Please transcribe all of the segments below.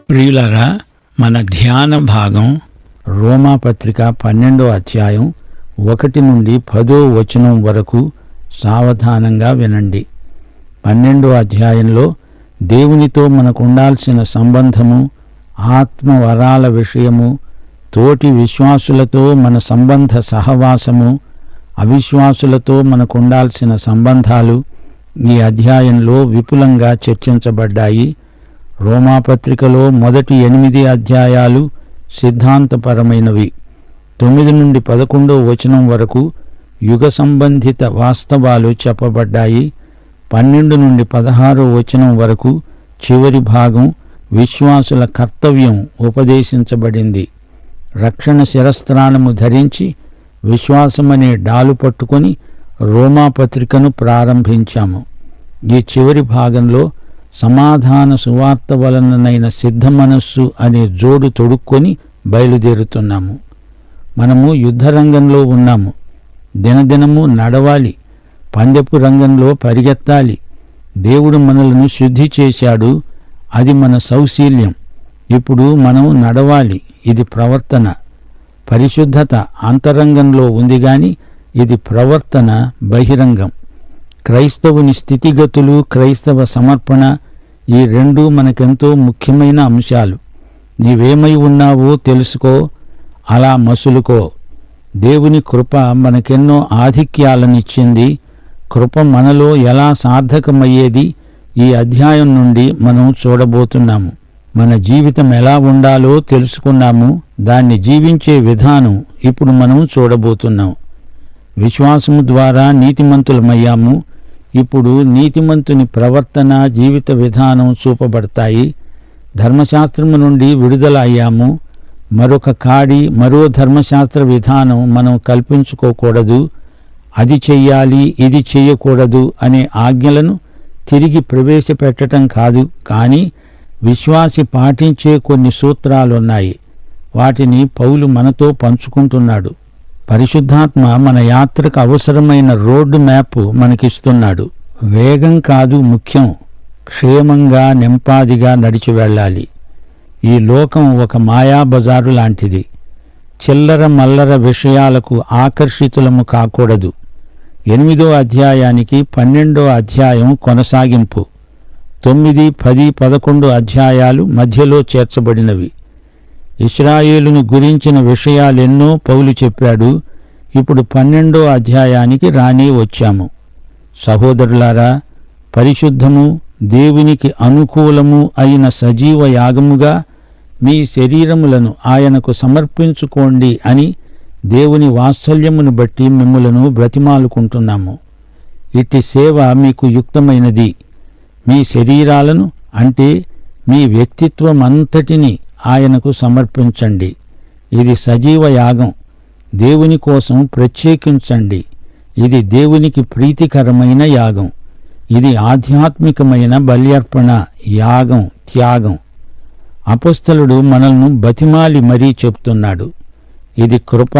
ప్రియులారా, మన ధ్యాన భాగం రోమాపత్రిక 12వ అధ్యాయం 1 నుండి 10వ వచనం వరకు. సావధానంగా వినండి. 12వ అధ్యాయంలో దేవునితో మనకు ఉండాల్సిన సంబంధము, ఆత్మవరాల విషయము, తోటి విశ్వాసులతో మన సంబంధ సహవాసము, అవిశ్వాసులతో మనకు ఉండాల్సిన సంబంధాలు ఈ అధ్యాయంలో విపులంగా చర్చించబడ్డాయి. రోమాపత్రికలో మొదటి 8 అధ్యాయాలు సిద్ధాంతపరమైనవి. 9 నుండి 11వ వచనం వరకు యుగ సంబంధిత వాస్తవాలు చెప్పబడ్డాయి. 12 నుండి 16వ వచనం వరకు చివరి భాగం విశ్వాసుల కర్తవ్యం ఉపదేశించబడింది. రక్షణ శిరస్త్రాణము ధరించి విశ్వాసమనే డాలు పట్టుకొని రోమాపత్రికను ప్రారంభించాము. ఈ చివరి భాగంలో సమాధాన సువార్త వలననైన సిద్ధ మనస్సు అనే జోడు తొడుక్కొని బయలుదేరుతున్నాము. మనము యుద్ధరంగంలో ఉన్నాము. దినదినము నడవాలి, పందెపు రంగంలో పరిగెత్తాలి. దేవుడు మనలను శుద్ధి చేశాడు, అది మన సౌశీల్యం. ఇప్పుడు మనం నడవాలి, ఇది ప్రవర్తన. పరిశుద్ధత అంతరంగంలో ఉంది గాని ఇది ప్రవర్తన బహిరంగం. క్రైస్తవుని స్థితిగతులు, క్రైస్తవ సమర్పణ, ఈ రెండూ మనకెంతో ముఖ్యమైన అంశాలు. నీవేమై ఉన్నావో తెలుసుకో, అలా మసులుకో. దేవుని కృప మనకెన్నో ఆధిక్యాలనిచ్చింది. కృప మనలో ఎలా సార్థకమయ్యేది ఈ అధ్యాయం నుండి మనం చూడబోతున్నాము. మన జీవితం ఎలా ఉండాలో తెలుసుకున్నాము. దాన్ని జీవించే విధానం ఇప్పుడు మనం చూడబోతున్నాం. విశ్వాసము ద్వారా నీతిమంతులమయ్యాము. ఇప్పుడు నీతిమంతుని ప్రవర్తన, జీవిత విధానం చూపబడతాయి. ధర్మశాస్త్రము నుండి విడుదల అయ్యాము. మరో ధర్మశాస్త్ర విధానం మనం కల్పించుకోకూడదు. అది చెయ్యాలి, ఇది చెయ్యకూడదు అనే ఆజ్ఞలను తిరిగి ప్రవేశపెట్టడం కాదు, కానీ విశ్వాసి పాటించే కొన్ని సూత్రాలున్నాయి. వాటిని పౌలు మనతో పంచుకుంటున్నాడు. పరిశుద్ధాత్మ మన యాత్రకు అవసరమైన రోడ్డు మ్యాప్ మనకిస్తున్నాడు. వేగం కాదు ముఖ్యం, క్షేమంగా నెంపాదిగా నడిచి వెళ్ళాలి. ఈ లోకం ఒక మాయాబజారు లాంటిది. చిల్లర మల్లర విషయాలకు ఆకర్షితులము కాకూడదు. 8వ అధ్యాయానికి 12వ అధ్యాయం కొనసాగింపు. 9, 10, 11 అధ్యాయాలు మధ్యలో చేర్చబడినవి. ఇశ్రాయేలును గురించిన విషయాలెన్నో పౌలు చెప్పాడు. ఇప్పుడు 12వ అధ్యాయానికి రానే వచ్చాము. సహోదరులారా, పరిశుద్ధము, దేవునికి అనుకూలము అయిన సజీవ యాగముగా మీ శరీరములను ఆయనకు సమర్పించుకోండి అని దేవుని వాత్సల్యమును బట్టి మిమ్ములను బ్రతిమాలుకుంటున్నాము. ఇట్టి సేవ మీకు యుక్తమైనది. మీ శరీరాలను, అంటే మీ వ్యక్తిత్వమంతటిని ఆయనకు సమర్పించండి. ఇది సజీవ యాగం. దేవుని కోసం ప్రత్యేకించండి. ఇది దేవునికి ప్రీతికరమైన యాగం. ఇది ఆధ్యాత్మికమైన బల్యర్పణ, యాగం, త్యాగం. అపొస్తలుడు మనల్ని బతిమాలి మరీ చెప్తున్నాడు. ఇది కృప,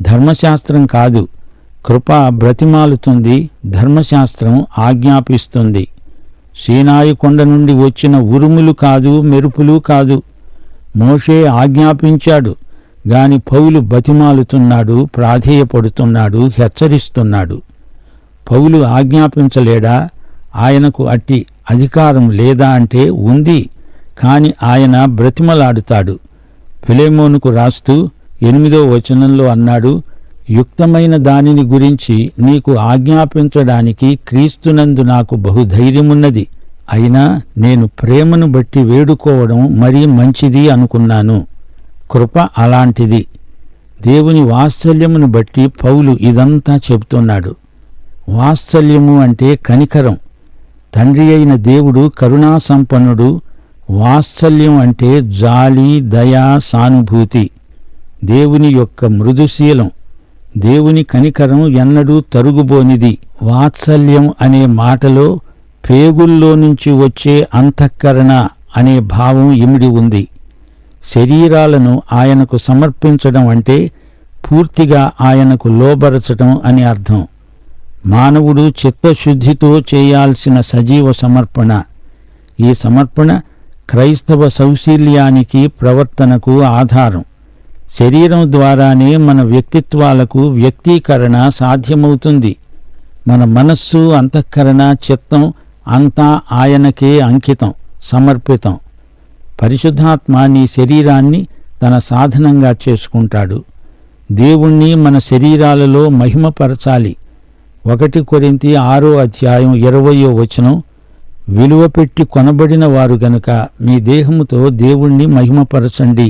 ధర్మశాస్త్రం కాదు. కృప బ్రతిమాలుతుంది, ధర్మశాస్త్రం ఆజ్ఞాపిస్తుంది. సీనాయి కొండ నుండి వచ్చిన ఉరుములు కాదు, మెరుపులు కాదు. మోషే ఆజ్ఞాపించాడు గాని పౌలు బతిమాలుతున్నాడు, ప్రాధేయపడుతున్నాడు, హెచ్చరిస్తున్నాడు. పౌలు ఆజ్ఞాపించలేడా? ఆయనకు అట్టి అధికారం లేదా అంటే ఉంది, కాని ఆయన బ్రతిమలాడుతాడు. ఫిలెమోనుకు రాస్తూ 8వ వచనంలో అన్నాడు, యుక్తమైన దానిని గురించి నీకు ఆజ్ఞాపించడానికి క్రీస్తునందు నాకు బహుధైర్యమున్నది. అయినా నేను ప్రేమను బట్టి వేడుకోవడం మరీ మంచిది అనుకున్నాను. కృప అలాంటిది. దేవుని వాత్సల్యమును బట్టి పౌలు ఇదంతా చెబుతున్నాడు. వాత్సల్యము అంటే కనికరం. తండ్రి అయిన దేవుడు కరుణాసంపన్నుడు. వాత్సల్యం అంటే జాలి, దయ, సానుభూతి. దేవుని యొక్క మృదుశీలం. దేవుని కనికరం ఎన్నడూ తరుగుబోనిది. వాత్సల్యం అనే మాటలో పేగుల్లో నుంచి వచ్చే అంతఃకరణ అనే భావం ఇమిడి ఉంది. శరీరాలను ఆయనకు సమర్పించడం అంటే పూర్తిగా ఆయనకు లోబరచడం అని అర్థం. మానవుడు చిత్తశుద్ధితో చేయాల్సిన సజీవ సమర్పణ. ఈ సమర్పణ క్రైస్తవ సౌశీల్యానికి, ప్రవర్తనకు ఆధారం. శరీరం ద్వారానే మన వ్యక్తిత్వాలకు వ్యక్తీకరణ సాధ్యమవుతుంది. మన మనస్సు, అంతఃకరణ, చిత్తం అంతా ఆయనకే అంకితం, సమర్పితం. పరిశుద్ధాత్మ నీ శరీరాన్ని తన సాధనంగా చేసుకుంటాడు. దేవుణ్ణి మన శరీరాలలో మహిమపరచాలి. 1 కొరింథీ 6:20 విలువ పెట్టి కొనబడిన వారు గనుక మీ దేహముతో దేవుణ్ణి మహిమపరచండి.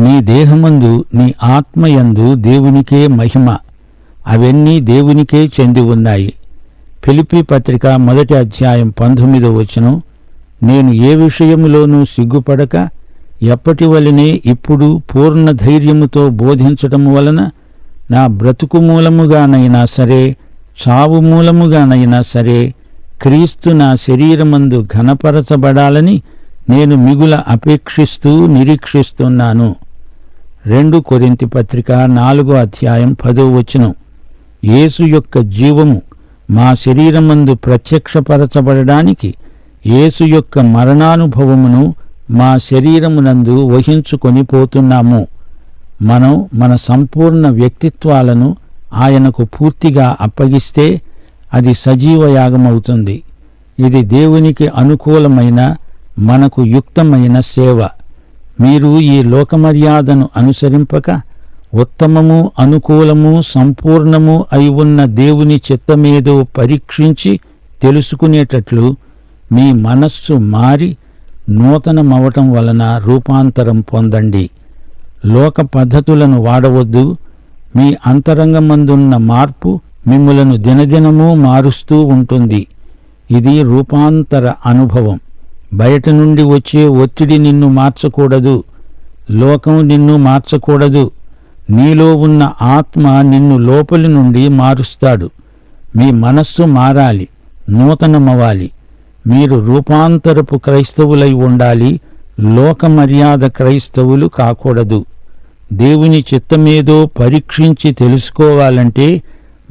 నీ దేహమందు, నీ ఆత్మయందు దేవునికే మహిమ. అవన్నీ దేవునికే చెంది ఉన్నాయి. ఫిలిప్పీ పత్రిక 1:19 నేను ఏ విషయములోనూ సిగ్గుపడక ఎప్పటివలనే ఇప్పుడు పూర్ణ ధైర్యముతో బోధించటం వలన నా బ్రతుకు మూలముగానైనా సరే, చావు మూలముగానైనా సరే, క్రీస్తు నా శరీరమందు ఘనపరచబడాలని నేను మిగుల అపేక్షిస్తూ నిరీక్షిస్తున్నాను. 2 కొరింథీ పత్రిక 4:10 యేసు యొక్క జీవము మా శరీరమందు ప్రత్యక్షపరచబడడానికి యేసు యొక్క మరణానుభవమును మా శరీరమునందు వహించుకొని పోతున్నాము. మనం మన సంపూర్ణ వ్యక్తిత్వాలను ఆయనకు పూర్తిగా అప్పగిస్తే అది సజీవయాగమవుతుంది. ఇది దేవునికి అనుకూలమైన, మనకు యుక్తమైన సేవ. మీరు ఈ లోకమర్యాదను అనుసరింపక ఉత్తమము, అనుకూలము, సంపూర్ణము అయి ఉన్న దేవుని చిత్తమేదో పరీక్షించి తెలుసుకునేటట్లు మీ మనస్సు మారి నూతనమవటం వలన రూపాంతరం పొందండి. లోక పద్ధతులను వాడవద్దు. మీ అంతరంగమందున్న మార్పు మిమ్ములను దినదినమూ మారుస్తూ ఉంటుంది. ఇది రూపాంతర అనుభవం. బయట నుండి వచ్చే ఒత్తిడి నిన్ను మార్చకూడదు. లోకం నిన్ను మార్చకూడదు. నీలో ఉన్న ఆత్మ నిన్ను లోపలి నుండి మారుస్తాడు. మీ మనస్సు మారాలి, నూతనమవ్వాలి. మీరు రూపాంతరపు క్రైస్తవులై ఉండాలి. లోకమర్యాద క్రైస్తవులు కాకూడదు. దేవుని చిత్తమేదో పరీక్షించి తెలుసుకోవాలంటే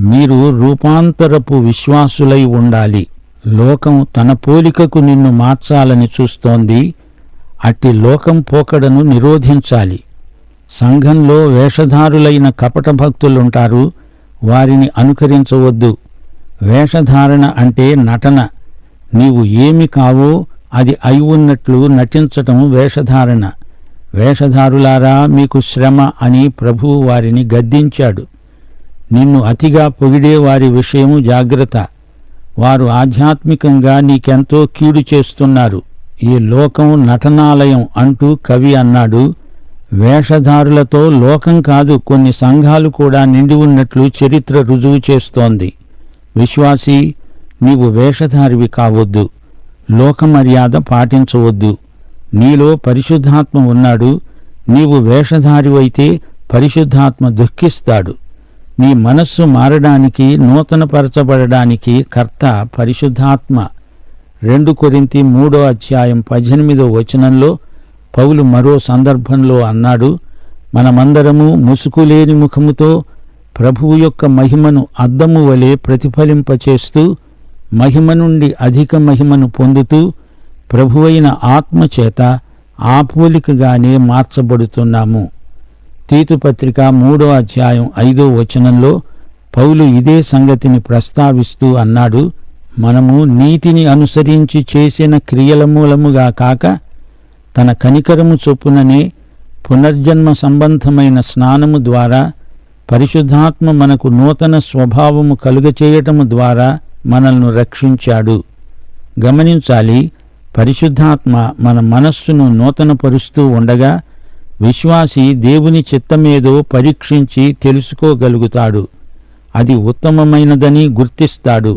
మీరు రూపాంతరపు విశ్వాసులై ఉండాలి. లోకం తన పోలికకు నిన్ను మార్చాలని చూస్తోంది. అట్టి లోకం పోకడను నిరోధించాలి. సంఘంలో వేషధారులైన కపట భక్తులుంటారు. వారిని అనుకరించవద్దు. వేషధారణ అంటే నటన. నీవు ఏమి కావో అది అయి ఉన్నట్లు నటించటం వేషధారణ. వేషధారులారా, మీకు శ్రమ అని ప్రభువు వారిని గద్దించాడు. నిన్ను అతిగా పొగిడే వారి విషయము జాగ్రత్త. వారు ఆధ్యాత్మికంగా నీకెంతో కీడు చేస్తున్నారు. ఈ లోకం నటనాలయం అంటూ కవి అన్నాడు. వేషధారులతో లోకం కాదు, కొన్ని సంఘాలు కూడా నిండి ఉన్నట్లు చరిత్ర రుజువు చేస్తోంది. విశ్వాసీ, నీవు వేషధారివి కావద్దు. లోకమర్యాద పాటించవద్దు. నీలో పరిశుద్ధాత్మ ఉన్నాడు. నీవు వేషధారివైతే పరిశుద్ధాత్మ దుఃఖిస్తాడు. నీ మనస్సు మారడానికి, నూతనపరచబడడానికి కర్త పరిశుద్ధాత్మ. 2 కొరింథీ 3:18 పౌలు మరో సందర్భంలో అన్నాడు, మనమందరము ముసుకులేని ముఖముతో ప్రభువు యొక్క మహిమను అద్దము వలె ప్రతిఫలింపచేస్తూ మహిమ నుండి అధిక మహిమను పొందుతూ ప్రభువైన ఆత్మచేత ఆ పోలికగానే మార్చబడుతున్నాము. తీతుపత్రిక 3:5 పౌలు ఇదే సంగతిని ప్రస్తావిస్తూ అన్నాడు, మనము నీతిని అనుసరించి చేసిన క్రియల మూలముగా కాక తన కనికరము చొప్పుననే పునర్జన్మ సంబంధమైన స్నానము ద్వారా పరిశుద్ధాత్మ మనకు నూతన స్వభావము కలుగచేయటము ద్వారా మనల్ని రక్షించాడు. గమనించాలి, పరిశుద్ధాత్మ మన మనస్సును నూతనపరుస్తూ ఉండగా విశ్వాసి దేవుని చిత్తమేదో పరీక్షించి తెలుసుకోగలుగుతాడు. అది ఉత్తమమైనదని గుర్తిస్తాడు.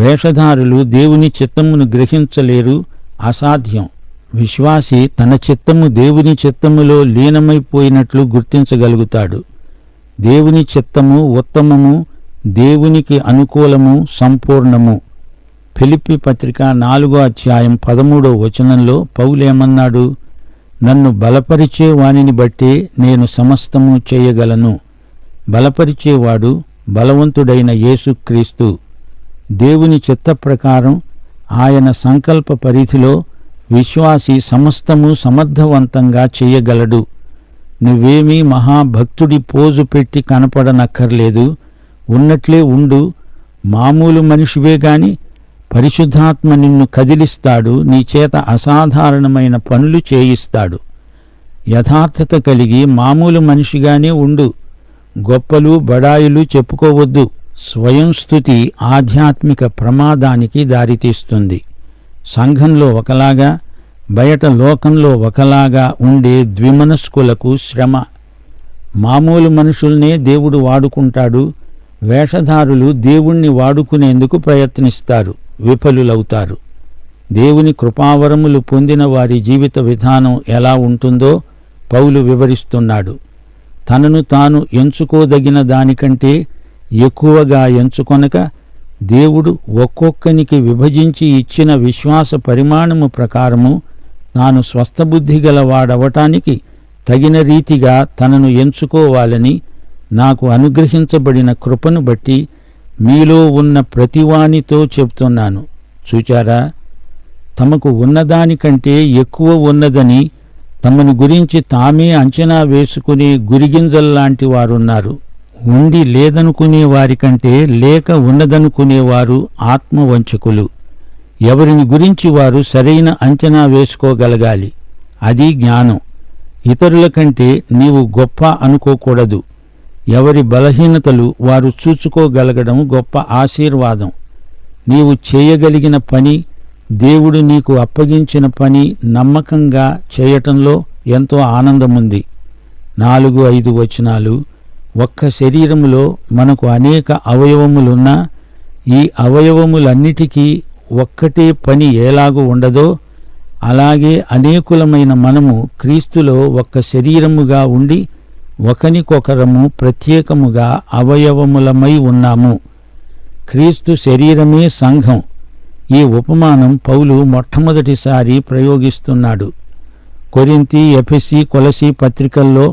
వేషధారులు దేవుని చిత్తమును గ్రహించలేరు, అసాధ్యం. విశ్వాసి తన చిత్తము దేవుని చిత్తములో లీనమైపోయినట్లు గుర్తించగలుగుతాడు. దేవుని చిత్తము ఉత్తమము, దేవునికి అనుకూలము, సంపూర్ణము. ఫిలిప్పీ పత్రిక 4:13 పౌలేమన్నాడు, నన్ను బలపరిచే వానిని బట్టే నేను సమస్తము చేయగలను. బలపరిచేవాడు బలవంతుడైన యేసుక్రీస్తు. దేవుని చిత్త ప్రకారం ఆయన సంకల్ప పరిధిలో విశ్వాసి సమస్తము సమర్థవంతంగా చేయగలడు. నువ్వేమీ మహాభక్తుడి పోజు పెట్టి కనపడనక్కర్లేదు. ఉన్నట్లే ఉండు. మామూలు మనిషివే గాని పరిశుద్ధాత్మ నిన్ను కదిలిస్తాడు. నీ చేత అసాధారణమైన పనులు చేయిస్తాడు. యథార్థత కలిగి మామూలు మనిషిగానే ఉండు. గొప్పలు బడాయిలు చెప్పుకోవద్దు. స్వయం స్తుతి ఆధ్యాత్మిక ప్రమాదానికి దారితీస్తుంది. సంఘంలో ఒకలాగా, బయట లోకంలో ఒకలాగా ఉండే ద్విమనస్కులకు శ్రమ. మామూలు మనుషుల్నే దేవుడు వాడుకుంటాడు. వేషధారులు దేవుణ్ణి వాడుకునేందుకు ప్రయత్నిస్తారు, విఫలులవుతారు. దేవుని కృపావరములు పొందిన వారి జీవిత విధానం ఎలా ఉంటుందో పౌలు వివరిస్తున్నాడు. తనను తాను ఎంచుకోదగిన దానికంటే ఎక్కువగా ఎంచుకొనక దేవుడు ఒక్కొక్కనికి విభజించి ఇచ్చిన విశ్వాస పరిమాణము ప్రకారము తాను స్వస్థబుద్ధి గలవాడవటానికి తగిన రీతిగా తనను ఎంచుకోవాలని నాకు అనుగ్రహించబడిన కృపను బట్టి మీలో ఉన్న ప్రతివానితో చెప్తున్నాను. చూచారా, తమకు ఉన్నదానికంటే ఎక్కువ ఉన్నదని తమను గురించి తామే అంచనా వేసుకునే గురిగింజల్లాంటి వారున్నారు. ఉండి లేదనుకునే వారికంటే లేక ఉన్నదనుకునేవారు ఆత్మవంచకులు. ఎవరిని గురించి వారు సరైన అంచనా వేసుకోగలగాలి. అది జ్ఞానం. ఇతరుల కంటే నీవు గొప్ప అనుకోకూడదు. ఎవరి బలహీనతలు వారు చూచుకోగలగడం గొప్ప ఆశీర్వాదం. నీవు చేయగలిగిన పని, దేవుడు నీకు అప్పగించిన పని నమ్మకంగా చేయటంలో ఎంతో ఆనందముంది. 4-5 వచనాలు. ఒక్క శరీరములో మనకు అనేక అవయవములున్నా ఈ అవయవములన్నిటికీ ఒక్కటే పని ఎలాగూ ఉండదో అలాగే అనేకులమైన మనము క్రీస్తులో ఒక్క శరీరముగా ఉండి ఒకనికొకరము ప్రత్యేకముగా అవయవములమై ఉన్నాము. క్రీస్తు శరీరమే సంఘం. ఈ ఉపమానం పౌలు మొట్టమొదటిసారి ప్రయోగిస్తున్నాడు. కొరింథీ, ఎఫెసీ, కొలసీ పత్రికల్లో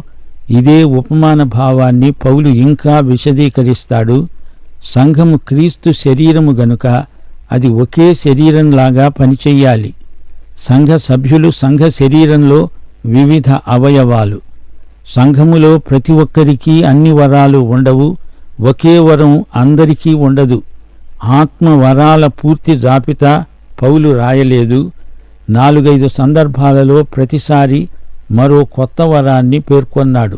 ఇదే ఉపమాన భావాన్ని పౌలు ఇంకా విశదీకరిస్తాడు. సంఘము క్రీస్తు శరీరము గనుక అది ఒకే శరీరంలాగా పనిచెయ్యాలి. సంఘ సభ్యులు సంఘ శరీరంలో వివిధ అవయవాలు. సంఘములో ప్రతి ఒక్కరికి అన్ని వరాలు ఉండవు. ఒకే వరం అందరికీ ఉండదు. ఆత్మ వరాల పూర్తి జాబితా పౌలు రాయలేదు. 4-5 సందర్భాలలో ప్రతిసారి మరో కొత్త వరాన్ని పేర్కొన్నాడు.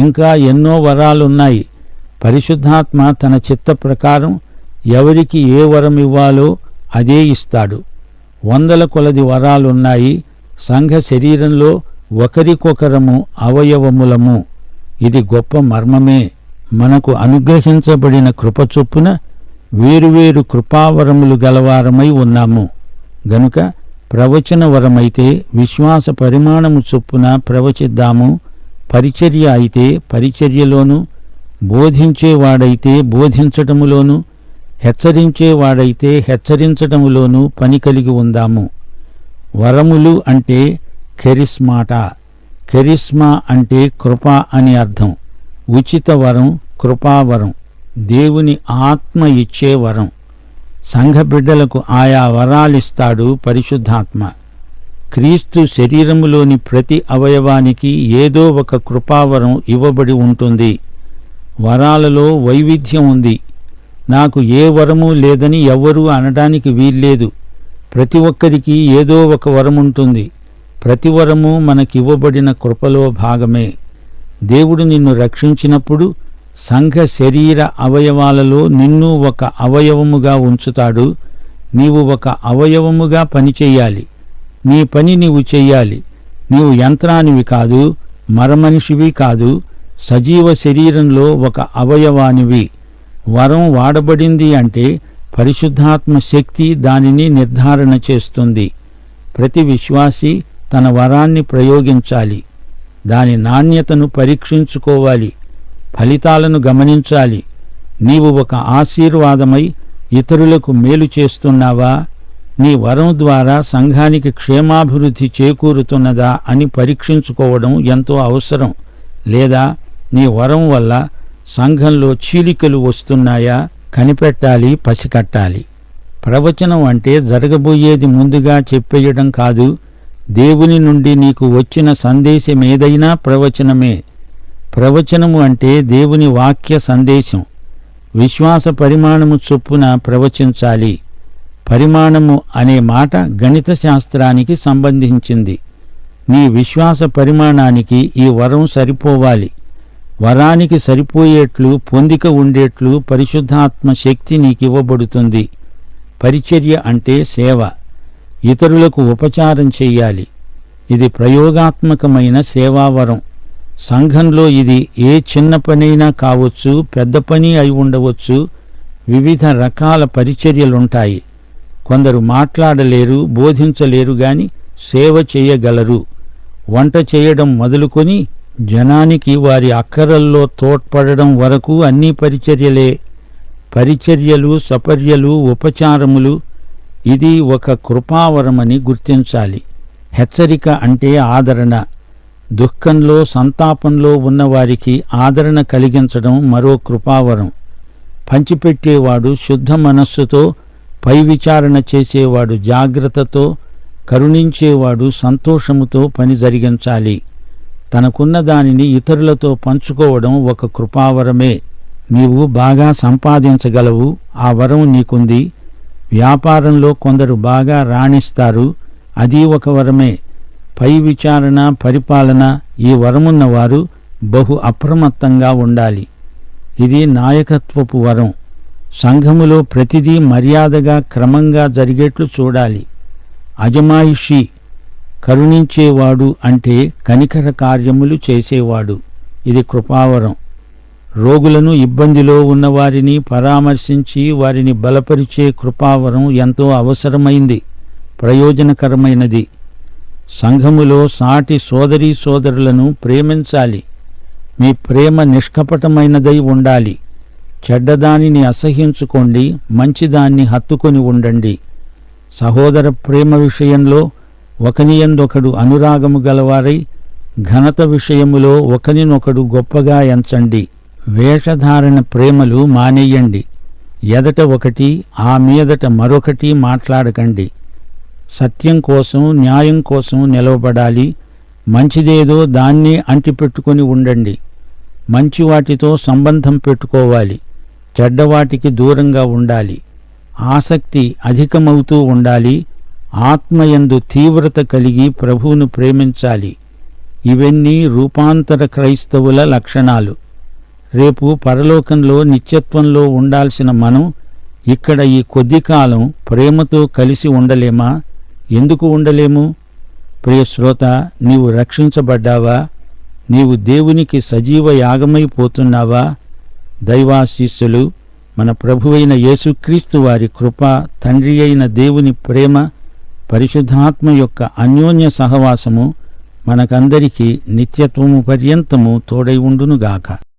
ఇంకా ఎన్నో వరాలున్నాయి. పరిశుద్ధాత్మ తన చిత్త ప్రకారం ఎవరికి ఏ వరం ఇవ్వాలో అదే ఇస్తాడు. 100 కొలది వరాలున్నాయి. సంఘ శరీరంలో ఒకరికొకరము అవయవములము. ఇది గొప్ప మర్మమే. మనకు అనుగ్రహించబడిన కృప చొప్పున వేరువేరు కృపావరములు గలవారమై ఉన్నాము గనుక ప్రవచన వరమైతే విశ్వాస పరిమాణము చొప్పున ప్రవచిద్దాము. పరిచర్య అయితే పరిచర్యలోను, బోధించేవాడైతే బోధించటములోను, హెచ్చరించేవాడైతే హెచ్చరించటములోను పని కలిగి ఉందాము. వరములు అంటే కెరిస్మాటా. కెరిస్మా అంటే కృప అని అర్థం. ఉచిత వరం, కృపావరం, దేవుని ఆత్మ ఇచ్చే వరం. సంఘ బిడ్డలకు ఆయా వరాలిస్తాడు పరిశుద్ధాత్మ. క్రీస్తు శరీరములోని ప్రతి అవయవానికి ఏదో ఒక కృపావరం ఇవ్వబడి ఉంటుంది. వరాలలో వైవిధ్యం ఉంది. నాకు ఏ వరము లేదని ఎవ్వరూ అనడానికి వీల్లేదు. ప్రతి ఒక్కరికి ఏదో ఒక వరముంటుంది. ప్రతి వరము మనకివ్వబడిన కృపలో భాగమే. దేవుడు నిన్ను రక్షించినప్పుడు సంఘ శరీర అవయవాలలో నిన్ను ఒక అవయవముగా ఉంచుతాడు. నీవు ఒక అవయవముగా పనిచెయ్యాలి. నీ పని నీవు చెయ్యాలి. నీవు యంత్రానివి కాదు, మరమనిషివి కాదు. సజీవ శరీరంలో ఒక అవయవానివి. వరం వాడబడింది అంటే పరిశుద్ధాత్మ శక్తి దానిని నిర్ధారణ చేస్తుంది. ప్రతి విశ్వాసి తన వరాన్ని ప్రయోగించాలి. దాని నాణ్యతను పరీక్షించుకోవాలి. ఫలితాలను గమనించాలి. నీవు ఒక ఆశీర్వాదమై ఇతరులకు మేలు చేస్తున్నావా? నీ వరం ద్వారా సంఘానికి క్షేమాభివృద్ధి చేకూరుతున్నదా అని పరీక్షించుకోవడం ఎంతో అవసరం. లేదా నీ వరం వల్ల సంఘంలో చీలికలు వస్తున్నాయా? కనిపెట్టాలి, పసికట్టాలి. ప్రవచనం అంటే జరగబోయేది ముందుగా చెప్పేయడం కాదు. దేవుని నుండి నీకు వచ్చిన సందేశమేదైనా ప్రవచనమే. ప్రవచనము అంటే దేవుని వాక్య సందేశం. విశ్వాస పరిమాణము చొప్పున ప్రవచించాలి. పరిమాణము అనే మాట గణిత శాస్త్రానికి సంబంధించింది. నీ విశ్వాస పరిమాణానికి ఈ వరం సరిపోవాలి. వరానికి సరిపోయేట్లు పొందిక ఉండేట్లు పరిశుద్ధాత్మ శక్తి నీకివ్వబడుతుంది. పరిచర్య అంటే సేవ. ఇతరులకు ఉపచారం చెయ్యాలి. ఇది ప్రయోగాత్మకమైన సేవావరం. సంఘంలో ఇది ఏ చిన్న పనైనా కావచ్చు, పెద్ద పని అయి ఉండవచ్చు. వివిధ రకాల పరిచర్యలుంటాయి. కొందరు మాట్లాడలేరు, బోధించలేరు గాని సేవ చేయగలరు. వంట చేయడం మొదలుకొని జనానికి వారి అక్కరల్లో తోడ్పడడం వరకు అన్నీ పరిచర్యలే. పరిచర్యలు, సపర్యలు, ఉపచారములు. ఇది ఒక కృపావరమని గుర్తించాలి. హెచ్చరిక అంటే ఆదరణ. దుఃఖంలో, సంతాపంలో ఉన్నవారికి ఆదరణ కలిగించడం మరో కృపావరం. పంచిపెట్టేవాడు శుద్ధ మనస్సుతో, పై విచారణ చేసేవాడు జాగ్రత్తతో, కరుణించేవాడు సంతోషముతో పని జరిగించాలి. తనకున్న దానిని ఇతరులతో పంచుకోవడం ఒక కృపావరమే. నీవు బాగా సంపాదించగలవు, ఆ వరం నీకుంది. వ్యాపారంలో కొందరు బాగా రాణిస్తారు, అది ఒక వరమే. పై విచారణ, పరిపాలన ఈ వరమున్నవారు బహు అప్రమత్తంగా ఉండాలి. ఇది నాయకత్వపు వరం. సంఘములో ప్రతిదీ మర్యాదగా, క్రమంగా జరిగేట్లు చూడాలి. అజమాయిషి, కరుణించేవాడు అంటే కనికర కార్యములు చేసేవాడు. ఇది కృపావరం. రోగులను, ఇబ్బందిలో ఉన్నవారిని పరామర్శించి వారిని బలపరిచే కృపావరం ఎంతో అవసరమైంది, ప్రయోజనకరమైనది. సంఘములో సాటి సోదరీ సోదరులను ప్రేమించాలి. మీ ప్రేమ నిష్కపటమైనదై ఉండాలి. చెడ్డదానిని అసహ్యించుకోండి, మంచిదాన్ని హత్తుకొని ఉండండి. సహోదర ప్రేమ విషయంలో ఒకనియందొకడు అనురాగము గలవారై, ఘనత విషయములో ఒకనినొకడు గొప్పగా ఎంచండి. వేషధారణ ప్రేమలు మానేయండి. ఎదట ఒకటి, ఆ మీదట మరొకటి మాట్లాడకండి. సత్యం కోసం, న్యాయం కోసం నిలవబడాలి. మంచిదేదో దాన్నే అంటిపెట్టుకుని ఉండండి. మంచివాటితో సంబంధం పెట్టుకోవాలి. చెడ్డవాటికి దూరంగా ఉండాలి. ఆసక్తి అధికమవుతూ ఉండాలి. ఆత్మయందు తీవ్రత కలిగి ప్రభువును ప్రేమించాలి. ఇవన్నీ రూపాంతర క్రైస్తవుల లక్షణాలు. రేపు పరలోకంలో నిత్యత్వంలో ఉండాల్సిన మనం ఇక్కడ ఈ కొద్ది కాలం ప్రేమతో కలిసి ఉండలేమా? ఎందుకు ఉండలేము? ప్రియ శ్రోత, నీవు రక్షించబడ్డావా? నీవు దేవునికి సజీవ యాగమైపోతున్నావా? దైవాశీస్సులు, మన ప్రభువైన యేసుక్రీస్తు వారి కృప, తండ్రి అయిన దేవుని ప్రేమ, పరిశుద్ధాత్మ యొక్క అన్యోన్య సహవాసము మనకందరికీ నిత్యత్వము పర్యంతము తోడై ఉండునుగాక.